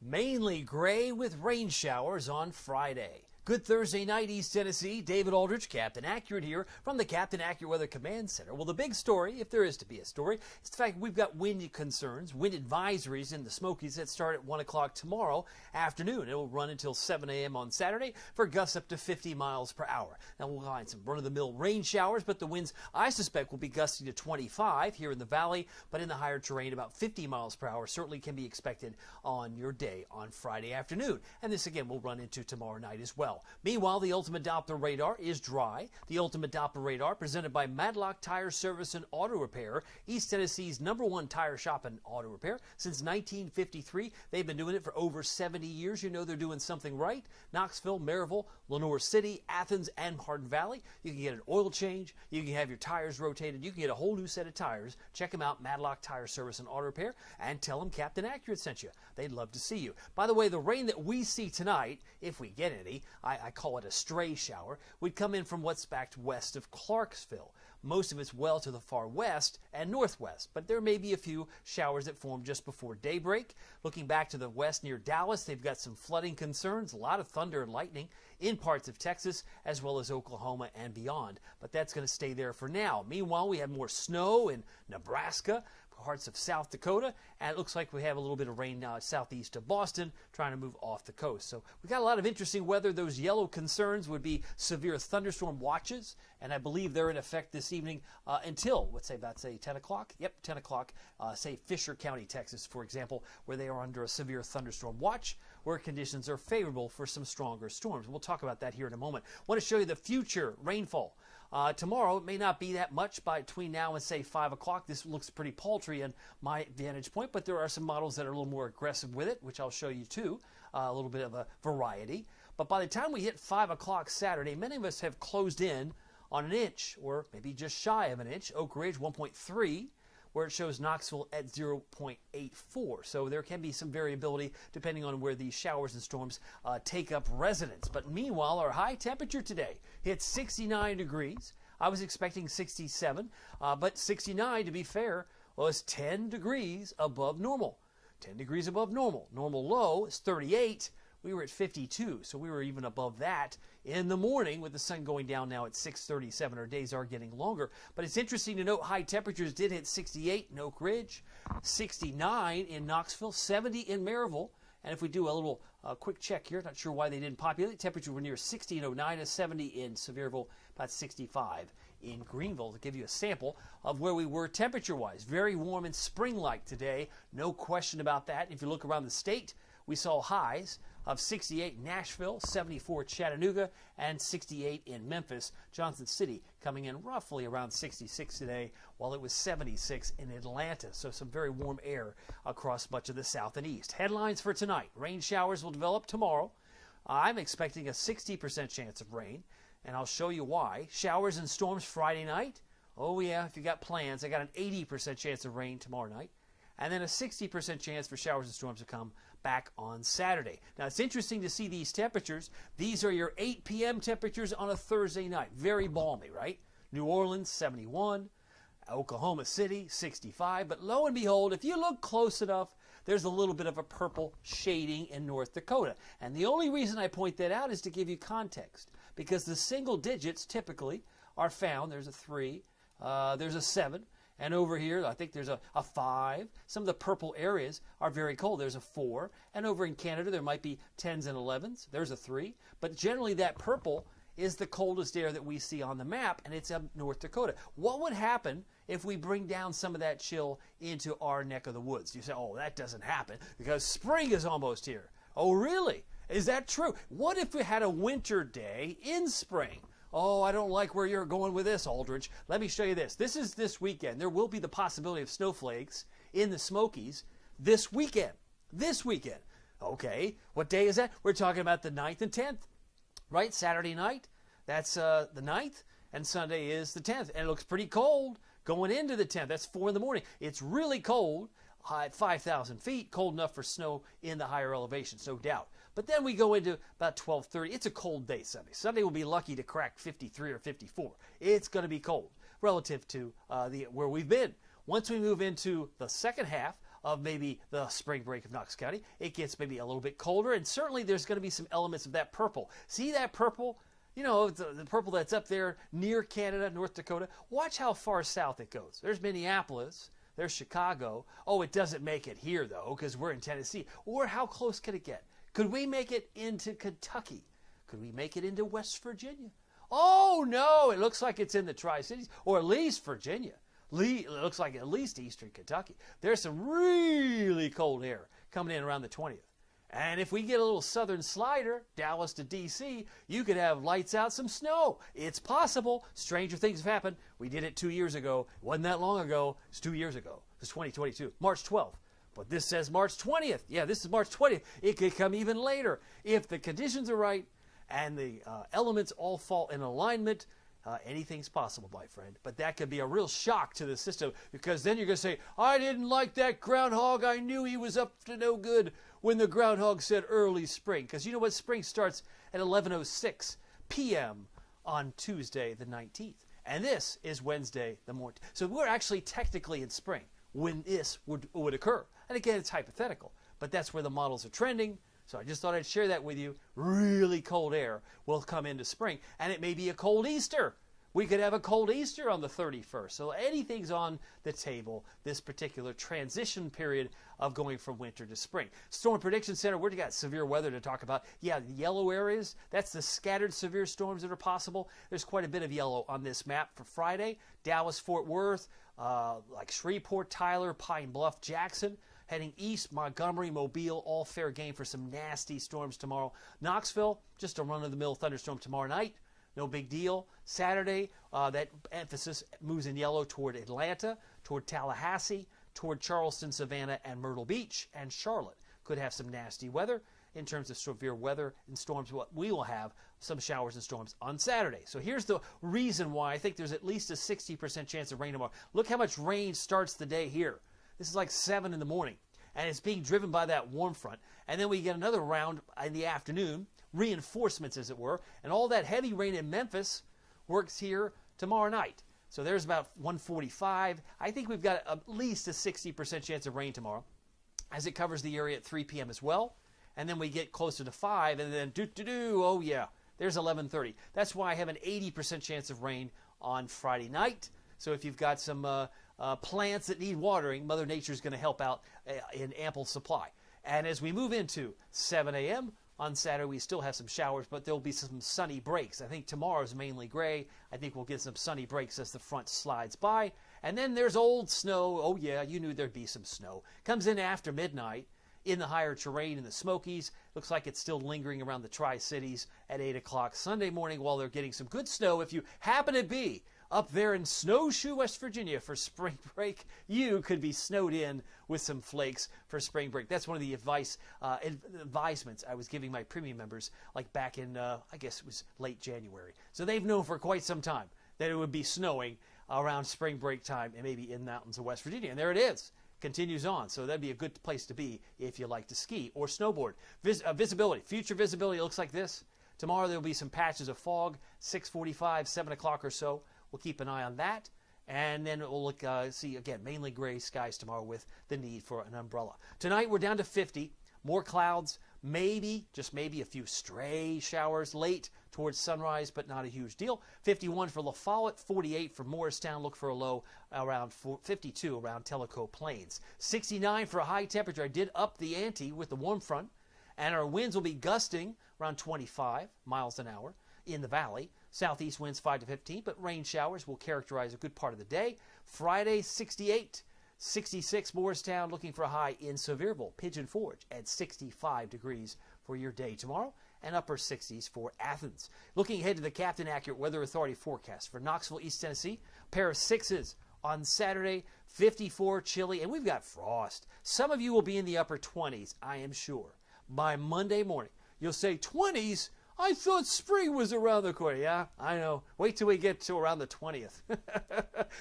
Mainly gray with rain showers on Friday. Good Thursday night, East Tennessee. David Aldridge, Captain Accurate here from the Captain Accurate Weather Command Center. Well, the big story, if there is to be a story, is the fact we've got wind concerns, wind advisories in the Smokies that start at 1 o'clock tomorrow afternoon. It will run until 7 a.m. on Saturday for gusts up to 50 miles per hour. Now, we'll find some run-of-the-mill rain showers, but the winds, I suspect, will be gusting to 25 here in the valley, but in the higher terrain, about 50 miles per hour certainly can be expected on your day on Friday afternoon. And this, again, will run into tomorrow night as well. Meanwhile, the Ultimate Doppler radar is dry. The Ultimate Doppler radar, presented by Madlock Tire Service and Auto Repair, East Tennessee's #1 tire shop and auto repair. Since 1953, they've been doing it for over 70 years. You know they're doing something right. Knoxville, Maryville, Lenoir City, Athens, and Hardin Valley. You can get an oil change. You can have your tires rotated. You can get a whole new set of tires. Check them out, Madlock Tire Service and Auto Repair, and tell them Captain Accurate sent you. They'd love to see you. By the way, the rain that we see tonight, if we get any, I call it a stray shower, would come in from what's back west of Clarksville. Most of it's well to the far west and northwest, but there may be a few showers that form just before daybreak. Looking back to the west near Dallas, they've got some flooding concerns, a lot of thunder and lightning in parts of Texas as well as Oklahoma and beyond, but that's going to stay there for now. Meanwhile, we have more snow in Nebraska, parts of South Dakota, and it looks like we have a little bit of rain now southeast of Boston, trying to move off the coast. So we've got a lot of interesting weather. Those yellow concerns would be severe thunderstorm watches, and I believe they're in effect this evening until, let's say, about, 10 o'clock? Yep, 10 o'clock, say Fisher County, Texas, for example, where they are under a severe thunderstorm watch, where conditions are favorable for some stronger storms. We'll talk about that here in a moment. I want to show you the future rainfall. Tomorrow, it may not be that much between now and, say, 5 o'clock. This looks pretty paltry in my vantage point, but there are some models that are a little more aggressive with it, which I'll show you too, a little bit of a variety. But by the time we hit 5 o'clock Saturday, many of us have closed in on an inch, or maybe just shy of an inch. Oak Ridge, 1.3. where it shows Knoxville at 0.84. So there can be some variability depending on where these showers and storms take up residence. But meanwhile, our high temperature today hit 69 degrees. I was expecting 67, but 69, to be fair, was 10 degrees above normal. 10 degrees above normal. Normal low is 38. We were at 52, so we were even above that in the morning with the sun going down now at 6:37. Our days are getting longer. But it's interesting to note high temperatures did hit 68 in Oak Ridge, 69 in Knoxville, 70 in Maryville. And if we do a little quick check here, not sure why they didn't populate, temperatures were near 60 in Oneida, 70 in Sevierville, about 65 in Greenville, to give you a sample of where we were temperature-wise. Very warm and spring-like today, no question about that. If you look around the state, we saw highs of 68 in Nashville, 74 in Chattanooga, and 68 in Memphis. Johnson City coming in roughly around 66 today, while it was 76 in Atlanta. So some very warm air across much of the south and east. Headlines for tonight. Rain showers will develop tomorrow. I'm expecting a 60% chance of rain, and I'll show you why. Showers and storms Friday night. Oh yeah, if you got plans, I got an 80% chance of rain tomorrow night. And then a 60% chance for showers and storms to come back on Saturday. Now, it's interesting to see these temperatures. These are your 8 p.m. temperatures on a Thursday night. Very balmy, right? New Orleans, 71. Oklahoma City, 65. But lo and behold, if you look close enough, there's a little bit of a purple shading in North Dakota. And the only reason I point that out is to give you context, because the single digits typically are found. There's a 3, there's a 7. And over here, I think there's a 5. Some of the purple areas are very cold. There's a 4. And over in Canada, there might be 10s and 11s. There's a 3. But generally, that purple is the coldest air that we see on the map, and it's up North Dakota. What would happen if we bring down some of that chill into our neck of the woods? You say, oh, that doesn't happen because spring is almost here. Oh, really? Is that true? What if we had a winter day in spring? Oh, I don't like where you're going with this, Aldridge. Let me show you this. This is this weekend. There will be the possibility of snowflakes in the Smokies this weekend. This weekend. Okay, what day is that? We're talking about the 9th and 10th, right? Saturday night, that's the 9th, and Sunday is the 10th. And it looks pretty cold going into the 10th. That's 4 in the morning. It's really cold. High at 5,000 feet, cold enough for snow in the higher elevations, no doubt. But then we go into about 12:30. It's a cold day Sunday. Sunday will be lucky to crack 53 or 54. It's going to be cold relative to where we've been. Once we move into the second half of maybe the spring break of Knox County. It gets maybe a little bit colder, and certainly there's going to be some elements of that purple. See that purple? You know, the purple that's up there near Canada, North Dakota. Watch how far south it goes. There's Minneapolis. There's Chicago. Oh, it doesn't make it here, though, because we're in Tennessee. Or how close could it get? Could we make it into Kentucky? Could we make it into West Virginia? Oh, no, it looks like it's in the Tri-Cities, or at least Virginia. It looks like at least eastern Kentucky. There's some really cold air coming in around the 20th. And if we get a little southern slider, Dallas to D.C., you could have lights out some snow. It's possible. Stranger things have happened. We did it 2 years ago. It wasn't that long ago. It's 2 years ago. It's 2022, March 12th. But this says March 20th. Yeah, this is March 20th. It could come even later. If the conditions are right and the elements all fall in alignment, anything's possible, my friend. But that could be a real shock to the system, because then you're going to say, I didn't like that groundhog. I knew he was up to no good when the groundhog said early spring. Because you know what? Spring starts at 11:06 p.m. on Tuesday the 19th. And this is Wednesday the morning. So we're actually technically in spring when this would occur. And again, it's hypothetical, but that's where the models are trending. So I just thought I'd share that with you. Really cold air will come into spring, and it may be a cold Easter. We could have a cold Easter on the 31st. So anything's on the table this particular transition period of going from winter to spring. Storm Prediction Center, we've got severe weather to talk about. Yeah, the yellow areas, that's the scattered severe storms that are possible. There's quite a bit of yellow on this map for Friday. Dallas, Fort Worth, like Shreveport, Tyler, Pine Bluff, Jackson. Heading east, Montgomery, Mobile, all fair game for some nasty storms tomorrow. Knoxville, just a run-of-the-mill thunderstorm tomorrow night. No big deal. Saturday, that emphasis moves in yellow toward Atlanta, toward Tallahassee, toward Charleston, Savannah, and Myrtle Beach, and Charlotte. Could have some nasty weather in terms of severe weather and storms. We will have some showers and storms on Saturday. So here's the reason why I think there's at least a 60% chance of rain tomorrow. Look how much rain starts the day here. This is like 7 in the morning, and it's being driven by that warm front. And then we get another round in the afternoon, reinforcements as it were, and all that heavy rain in Memphis works here tomorrow night. So there's about 145. I think we've got at least a 60% chance of rain tomorrow, as it covers the area at 3 p.m. as well. And then we get closer to 5, and then oh yeah, there's 11:30. That's why I have an 80% chance of rain on Friday night. So if you've got some plants that need watering, Mother Nature is going to help out in ample supply. And as we move into 7 a.m. on Saturday, we still have some showers, but there'll be some sunny breaks. I think tomorrow's mainly gray. I think we'll get some sunny breaks as the front slides by. And then there's old snow. Oh yeah, you knew there'd be some snow. Comes in after midnight in the higher terrain in the Smokies. Looks like it's still lingering around the Tri-Cities at 8 o'clock Sunday morning while they're getting some good snow. If you happen to be up there in Snowshoe, West Virginia for spring break, you could be snowed in with some flakes for spring break. That's one of the advisements I was giving my premium members, like back in, I guess it was late January. So they've known for quite some time that it would be snowing around spring break time and maybe in the mountains of West Virginia. And there it is. Continues on. So that'd be a good place to be if you like to ski or snowboard. Visibility. Future visibility looks like this. Tomorrow there'll be some patches of fog, 6:45, 7 o'clock or so. We'll keep an eye on that. And then we'll look, see, again, mainly gray skies tomorrow with the need for an umbrella. Tonight we're down to 50. More clouds. Maybe, just maybe, a few stray showers late towards sunrise, but not a huge deal. 51 for La Follette, 48 for Morristown. Look for a low around 52 around Tellico Plains. 69 for a high temperature. I did up the ante with the warm front, and our winds will be gusting around 25 miles an hour in the valley. Southeast winds 5 to 15, but rain showers will characterize a good part of the day. Friday, 68. 66 Morristown, looking for a high in Sevierville, Pigeon Forge at 65 degrees for your day tomorrow, and upper 60s for Athens. Looking ahead to the Captain Accurate Weather Authority forecast for Knoxville, East Tennessee, pair of 6s on Saturday, 54 chilly, and we've got frost. Some of you will be in the upper 20s, I am sure. By Monday morning, you'll say 20s? I thought spring was around the corner. Yeah, I know. Wait till we get to around the 20th.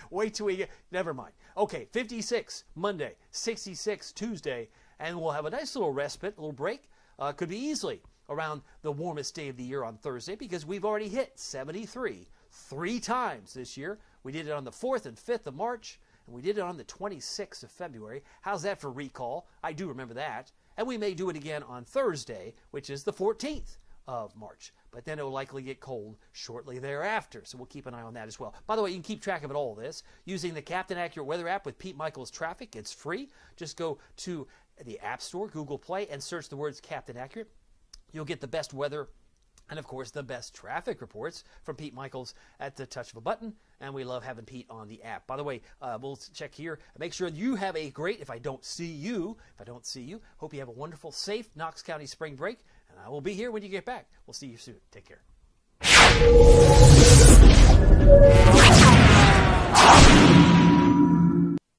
Wait till we get... Never mind. Okay, 56 Monday, 66 Tuesday, and we'll have a nice little respite, a little break. Could be easily around the warmest day of the year on Thursday, because we've already hit 73 3 times this year. We did it on the 4th and 5th of March, and we did it on the 26th of February. How's that for recall? I do remember that. And we may do it again on Thursday, which is the 14th of March. But then it will likely get cold shortly thereafter, so we'll keep an eye on that as well. By the way, you can keep track of all this using the Captain Accurate Weather app with Pete Michaels Traffic. It's free. Just go to the App Store, Google Play, and search the words Captain Accurate. You'll get the best weather and, of course, the best traffic reports from Pete Michaels at the touch of a button. And we love having Pete on the app. By the way, we'll check here. Make sure you have a great, if I don't see you, hope you have a wonderful, safe Knox County spring break. And I will be here when you get back. We'll see you soon. Take care.